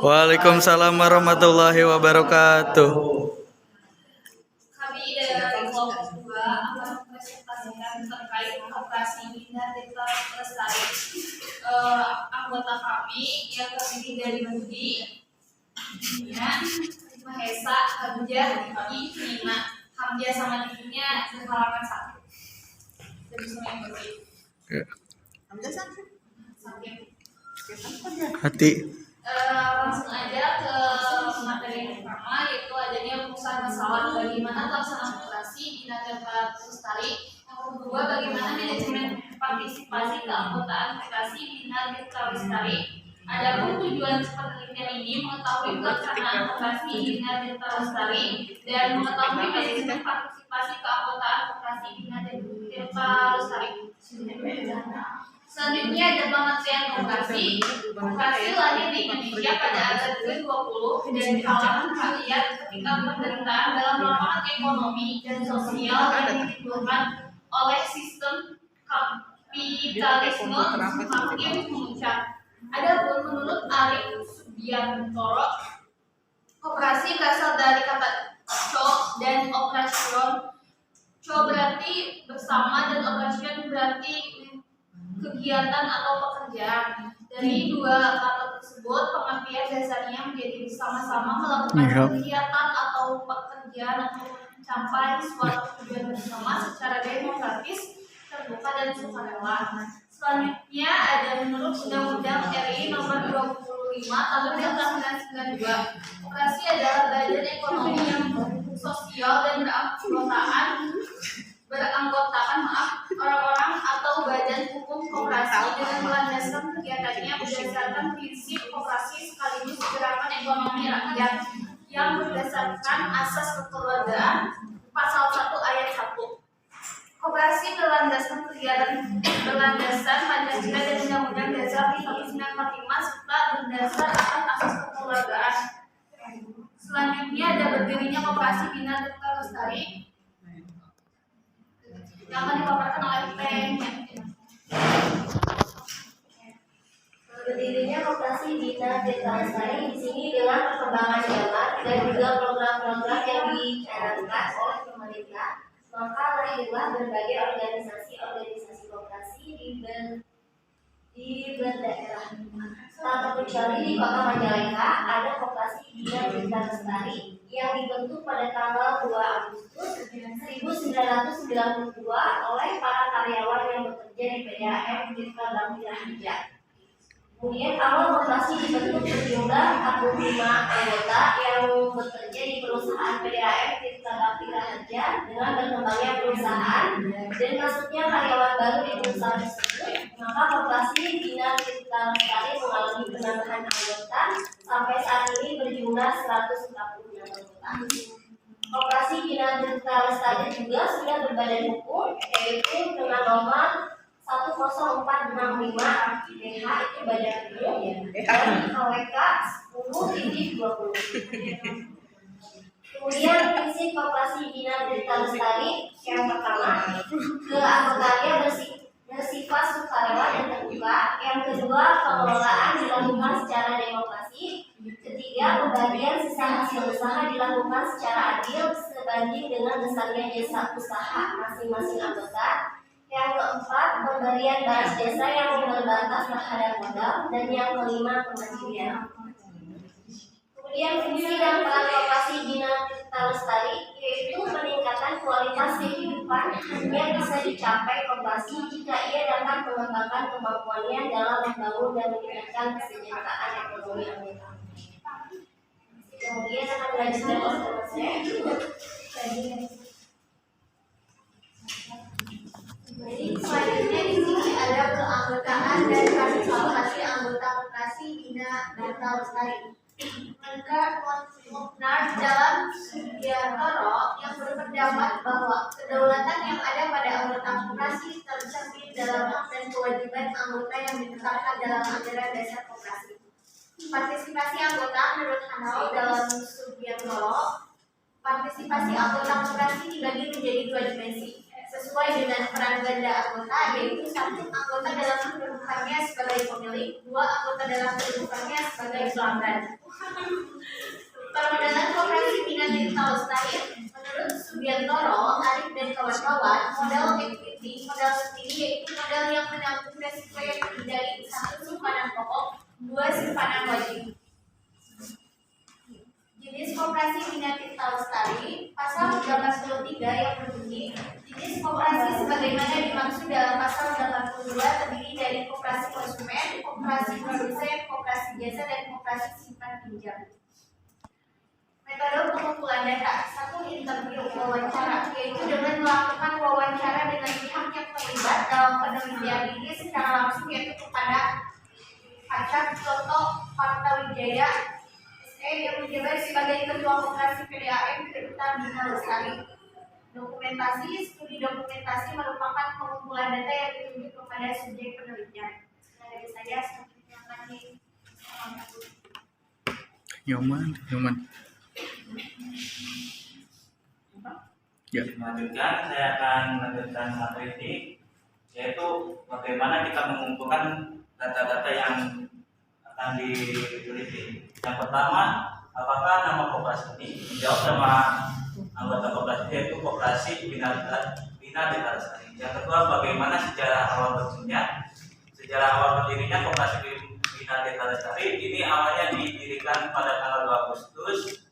Waalaikumsalam warahmatullahi wabarakatuh. Kami dari kelompok 2 akan mempresentasikan terkait operasi Bina Desa Lestari. Anggota kami yang terdiri dari Budi, Mahesa, Hamzah, Diki, Nina. Hamzah sama Dikinya berhalangan sakit. Jadi semua yang berbeda. Hamzah sakit. Hati. Langsung aja ke materi yang pertama, yaitu adanya rumusan masalah bagaimana pelaksanaan operasi Bina Desa Lestari. Yang kedua, bagaimana manajemen partisipasi keanggotaan operasi Bina Desa Lestari. Adapun tujuan penelitian ini mengetahui pelaksanaan operasi Bina Desa Lestari dan mengetahui manajemen partisipasi keanggotaan operasi Bina Desa Lestari. Selanjutnya ada pengertian operasi. Operasi lahir di Indonesia pada abad ke-20 dan di kalangan rakyat ketika pemerintahan dalam lapangan ekonomi dan sosial yang ditimbulkan oleh sistem kapitalisme semakin memuncak. Adapun menurut Arif Subiantoro, operasi berasal dari kata co dan operation. Co berarti bersama dan operation berarti kegiatan atau pekerjaan. Dari dua kata tersebut, pengertian dasarnya menjadi bersama-sama melakukan kegiatan atau pekerjaan untuk mencapai suatu tujuan bersama secara demokratis, terbuka dan sukarela. Selanjutnya ada menurut Undang-Undang RI Nomor 25 Tahun 1992, operasi adalah badan ekonomi yang sosial dan beranggotakan orang-orang atau badan hukum koperasi dengan melandaskan kegiatannya berdasarkan prinsip koperasi sekaligus gerakan ekonomi rakyat yang berdasarkan asas kekeluargaan pasal 1 ayat 1. Koperasi berlandaskan kegiatan berlandasan Pancasila dan Undang-Undang Dasar 1945 serta berdasar atas asas kekeluargaan. Selanjutnya ada berdirinya Koperasi Bina Desa Lestari yang akan dipaparkan oleh Peng. Berdirinya Koperasi Bina Desa Lestari di sini dengan perkembangan zaman dan juga program-program yang dicanangkan oleh pemerintah, maka lahirlah berbagai organisasi koperasi di berdaerah. Tak terkecuali di Kota Majalengka ada Koperasi Bina Desa Lestari yang dibentuk pada tanggal 2 Agustus 1992 oleh para karyawan yang bekerja di PDAM Tirta Bakti Raharja. Kemudian awal koperasi dibentuk berjumlah 45 anggota yang bekerja di perusahaan PDAM Tirta Bakti Raharja. Dengan berkembangnya perusahaan dan masuknya karyawan baru di perusahaan tersebut, maka Koperasi Bina Desa Lestari mengalami penambahan anggota sampai saat ini berjumlah 146 anggota. Koperasi Bina Desa Lestari juga sudah berbadan hukum, yaitu dengan nomor 10465 BH itu badan hukum dan KWK 10.20. Kemudian prinsip Koperasi Bina Desa Lestari yang pertama, keanggotaannya bersifat sukarela dan terbuka. Yang kedua, pengelolaan dilakukan secara demokrasi. Ketiga, pembagian sisa hasil usaha dilakukan secara adil sebanding dengan besarnya jasa usaha masing-masing anggota. Yang keempat, pemberian balas jasa yang berbatas terhadap modal. Dan yang kelima, pemandirian. Kemudian fungsi dan peran Koperasi Bina Desa Lestari yaitu peningkatan kualitas kehidupan yang bisa dicapai koperasi jika ia dapat mengembangkan kemampuannya dalam membangun dan meningkatkan kesejahteraan ekonomi anggota. Kemudian akan dilanjutkan oleh saya. Jadi selanjutnya di sini ada keanggotaan dan partisipasi anggota Koperasi Bina Desa Lestari. Menurut dalam Subiantoro yang berpendapat bahwa kedaulatan yang ada pada anggota koperasi tercermin dalam hak dan kewajiban anggota yang ditetapkan dalam ajaran dasar koperasi. Partisipasi anggota menurut Hanau dalam Subiantoro, partisipasi anggota koperasi dibagi menjadi dua dimensi. sesuai dengan peran ganda anggota, yaitu 1 anggota dalam kedudukannya sebagai pemilik, 2 anggota dalam kedudukannya sebagai pelanggan. Permodalan koperasi Bina Tirta Lestari, menurut Subiantoro, Arif dan kawan-kawan, modal equity, modal sendiri yaitu modal yang menanggung resiko yang terdiri dari 1 simpanan pokok, 2 simpanan wajib. Jenis koperasi Bina Tirta Lestari, pasal 83 yang berbunyi, jenis koperasi sebagaimana dimaksud dalam pasal 82 terdiri dari koperasi konsumen, koperasi produsen, koperasi jasa, dan koperasi simpan pinjam. Metode pengumpulan data. 1. Interview wawancara, yaitu dengan melakukan wawancara dengan pihak yang terlibat dalam penelitian ini secara langsung, yaitu kepada Acat Toto Partawijaya SE yang menjabat sebagai Ketua Koperasi PDAM Tirta Bina Lestari. Dokumentasi. Studi dokumentasi merupakan pengumpulan data yang ditunjuk kepada subjek penelitian. Dari saya, selanjutnya lagi. Nyoman. Ya. Selanjutnya saya akan melanjutkan materi ini, yaitu bagaimana kita mengumpulkan data-data yang akan diteliti. Yang pertama, apakah nama koperasi ini menjawab nama anggota koperasi, yaitu Koperasi Bina Tirta Lestari. Yang kedua, bagaimana sejarah awal berdirinya. Sejarah awal berdirinya Koperasi Bina Tirta Lestari ini awalnya didirikan pada tanggal 2 Agustus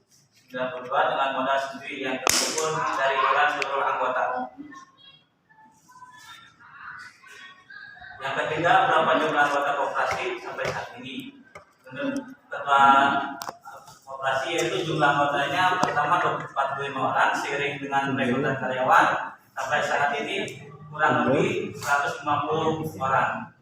92 dengan modal sendiri yang terkumpul dari iuran seluruh anggota. Yang ketiga, berapa jumlah anggota koperasi sampai saat ini? Menurut Ketua Koperasi, yaitu jumlah anggotanya pertama 45 orang, seiring dengan rekrutan karyawan sampai saat ini kurang lebih 150 orang.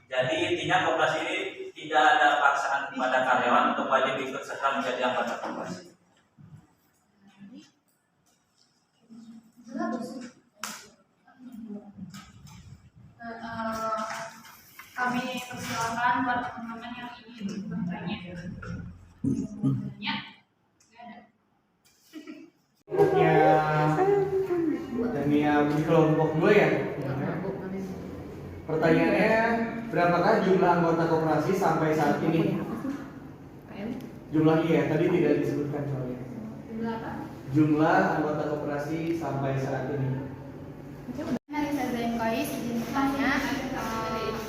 Jadi intinya koperasi ini tidak ada paksaan kepada karyawan untuk wajib ikut serta menjadi anggota koperasi. Kami persilakan buat teman-teman yang ingin bertanya. Dania di kelompok 2 ya. Pertanyaannya, berapakah jumlah anggota koperasi sampai saat ini? Jumlah iya, tadi tidak disebutkan soalnya. Jumlah apa? Jumlah anggota koperasi sampai saat ini. Narisa Zainqais izin bertanya,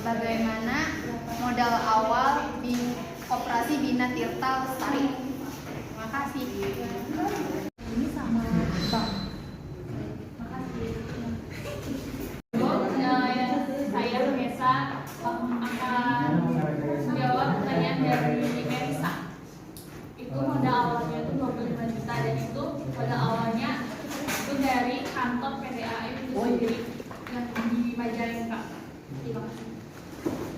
bagaimana modal awal Koperasi Bina Tirta Lestari? Terima kasih. Ini sama bank. Makasih. Saya Vanessa akan menjawab pertanyaan dari Merisa. Itu modal awalnya itu 25 juta dan itu modal awalnya itu dari kantor PDAM itu sendiri yang di Majalengka. Terima kasih.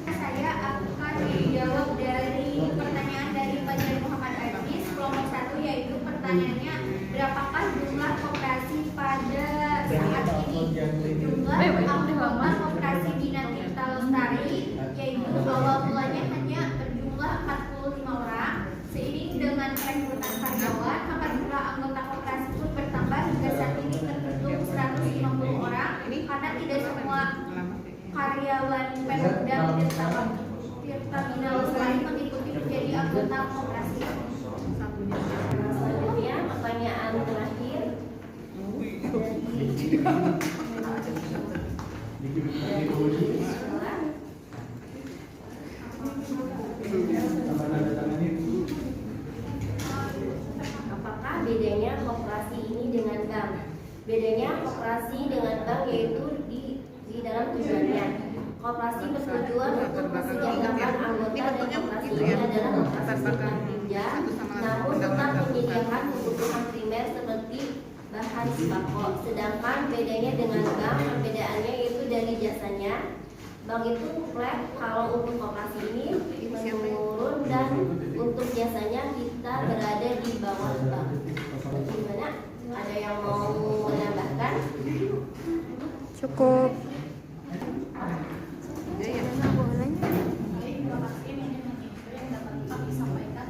Saya akan menjawab dari pertanyaan dari Pak Muhammad Aziz kelompok 1, yaitu pertanyaannya, berapakah jumlah koperasi pada saat ini? Jumlah anggota koperasi Bina Tirta Lestari yaitu awal mulanya hanya berjumlah 45 orang. Seiring dengan rekrutan karyawan, maka jumlah anggota koperasi pun bertambah hingga saat ini terhitung 150 orang karena tidak semua karyawan Pemda Tirta Bina Lestari mengikuti menjadi anggota koperasi. Selanjutnya pertanyaan terakhir apakah bedanya koperasi ini dengan bank? Bedanya koperasi dengan bank yaitu di dalam tujuannya. Koperasi bertujuan untuk mensejahterakan anggota dan koperasi ini adalah koperasi simpan pinjam, namun tetap menyediakan kebutuhan primer seperti bahan sembako. Sedangkan bedanya dengan bank, perbedaannya yaitu dari jasanya. Bank itu flat, kalau untuk koperasi ini menurun, dan untuk jasanya kita berada di bawah bank. Gimana? Ada yang mau menambahkan? Cukup. Terima kasih yang dapat kami sampaikan.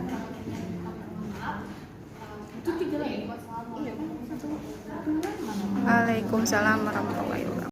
Waalaikumsalam warahmatullahi wabarakatuh.